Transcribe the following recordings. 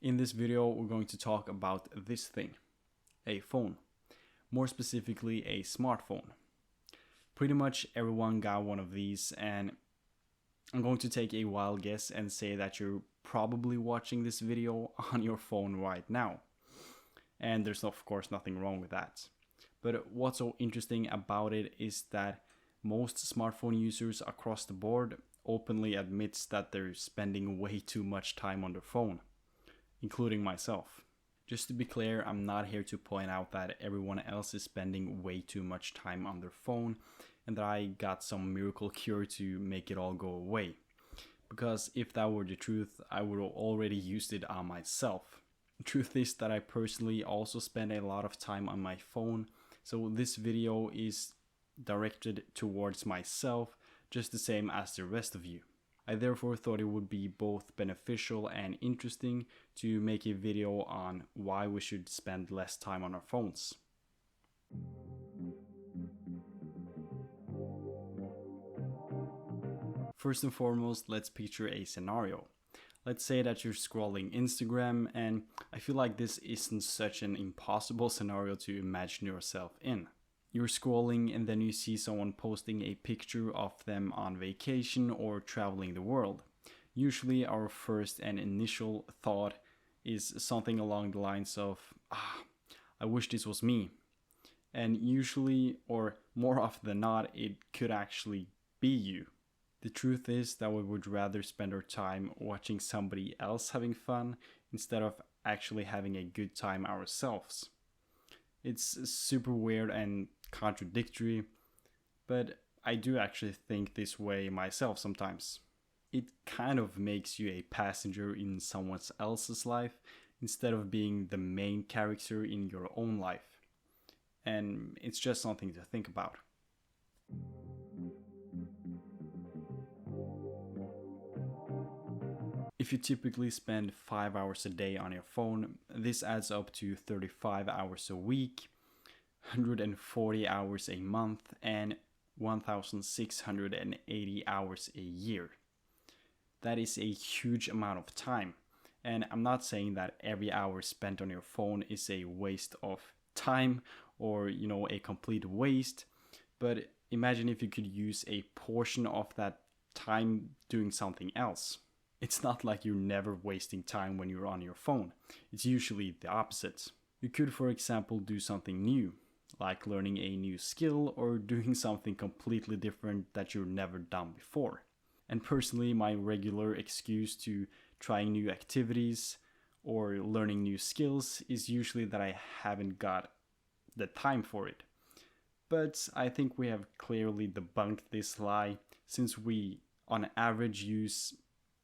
In this video, we're going to talk about this thing, a phone. More specifically, a smartphone. Pretty much everyone got one of these, and I'm going to take a wild guess and say that you're probably watching this video on your phone right now. And there's of course nothing wrong with that. But what's so interesting about it is that most smartphone users across the board openly admits that they're spending way too much time on their phone, including myself. Just to be clear, I'm not here to point out that everyone else is spending way too much time on their phone and that I got some miracle cure to make it all go away. Because if that were the truth, I would have already used it on myself. The truth is that I personally also spend a lot of time on my phone, so this video is directed towards myself just the same as the rest of you. I therefore thought it would be both beneficial and interesting to make a video on why we should spend less time on our phones. First and foremost, let's picture a scenario. Let's say that you're scrolling Instagram, and I feel like this isn't such an impossible scenario to imagine yourself in. You're scrolling and then you see someone posting a picture of them on vacation or traveling the world. Usually our first and initial thought is something along the lines of, I wish this was me. And usually, or more often than not, it could actually be you. The truth is that we would rather spend our time watching somebody else having fun instead of actually having a good time ourselves. It's super weird and contradictory, but I do actually think this way myself sometimes. It kind of makes you a passenger in someone else's life instead of being the main character in your own life. And it's just something to think about. If you typically spend 5 hours a day on your phone, this adds up to 35 hours a week, 140 hours a month, and 1,680 hours a year. That is a huge amount of time. And I'm not saying that every hour spent on your phone is a waste of time or, a complete waste, but imagine if you could use a portion of that time doing something else. It's not like you're never wasting time when you're on your phone. It's usually the opposite. You could, for example, do something new, like learning a new skill or doing something completely different that you've never done before. And personally, my regular excuse to trying new activities or learning new skills is usually that I haven't got the time for it. But I think we have clearly debunked this lie, since we, on average, use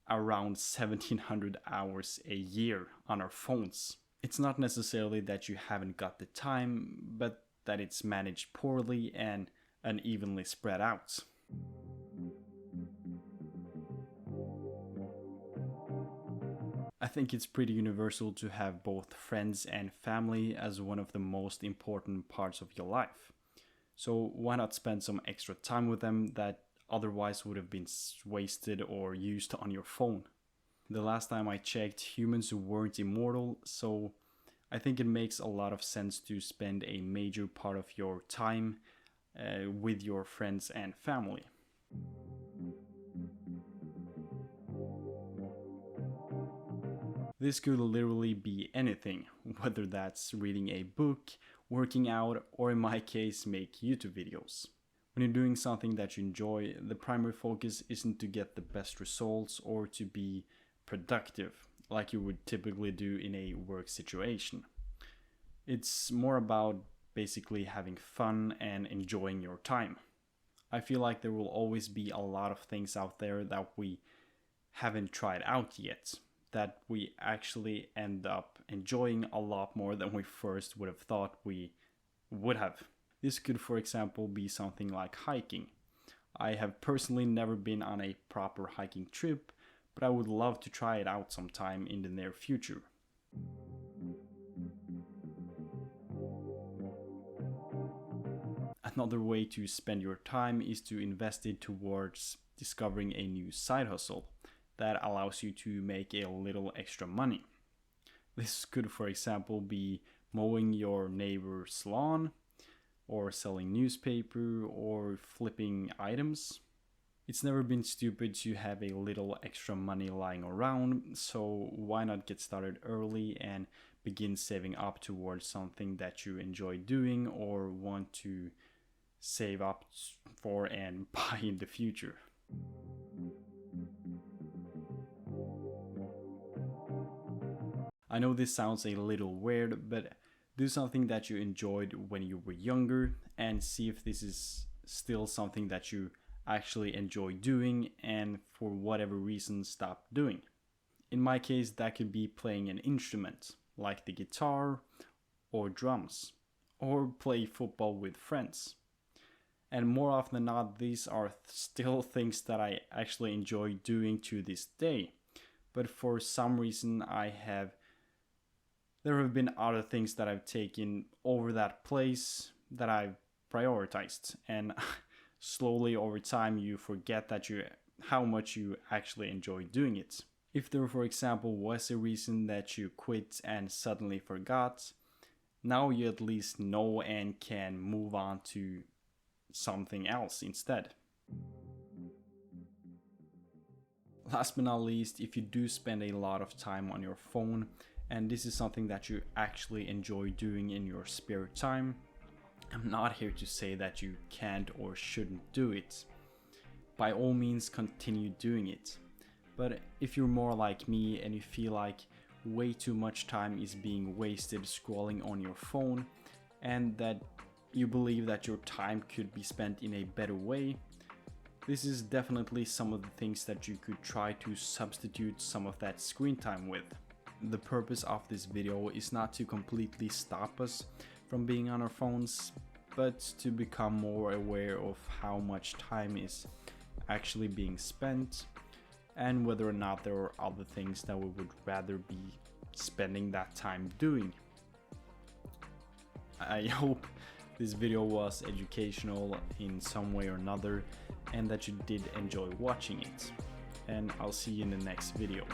around 1,700 hours a year on our phones. It's not necessarily that you haven't got the time, but that it's managed poorly and unevenly spread out. I think it's pretty universal to have both friends and family as one of the most important parts of your life. So why not spend some extra time with them that otherwise would have been wasted or used on your phone? The last time I checked, humans weren't immortal, so I think it makes a lot of sense to spend a major part of your time with your friends and family. This could literally be anything, whether that's reading a book, working out, or in my case, make YouTube videos. When you're doing something that you enjoy, the primary focus isn't to get the best results or to be productive, like you would typically do in a work situation. It's more about basically having fun and enjoying your time. I feel like there will always be a lot of things out there that we haven't tried out yet, that we actually end up enjoying a lot more than we first would have thought we would have. This could, for example, be something like hiking. I have personally never been on a proper hiking trip, but I would love to try it out sometime in the near future. Another way to spend your time is to invest it towards discovering a new side hustle that allows you to make a little extra money. This could, for example, be mowing your neighbor's lawn, or selling newspaper, or flipping items. It's never been stupid to have a little extra money lying around, so why not get started early and begin saving up towards something that you enjoy doing or want to save up for and buy in the future. I know this sounds a little weird, but do something that you enjoyed when you were younger and see if this is still something that you actually enjoy doing and for whatever reason stop doing. In my case, that could be playing an instrument like the guitar or drums, or play football with friends. And more often than not, these are still things that I actually enjoy doing to this day. But for some reason there have been other things that I've taken over that place that I've prioritized, and slowly over time you forget that how much you actually enjoy doing it. If there, for example, was a reason that you quit and suddenly forgot, now you at least know and can move on to something else instead. Last but not least, if you do spend a lot of time on your phone, and this is something that you actually enjoy doing in your spare time, I'm not here to say that you can't or shouldn't do it. By all means, continue doing it. But if you're more like me and you feel like way too much time is being wasted scrolling on your phone, and that you believe that your time could be spent in a better way, this is definitely some of the things that you could try to substitute some of that screen time with. The purpose of this video is not to completely stop us from being on our phones, but to become more aware of how much time is actually being spent and whether or not there are other things that we would rather be spending that time doing. I hope this video was educational in some way or another and that you did enjoy watching it. And I'll see you in the next video.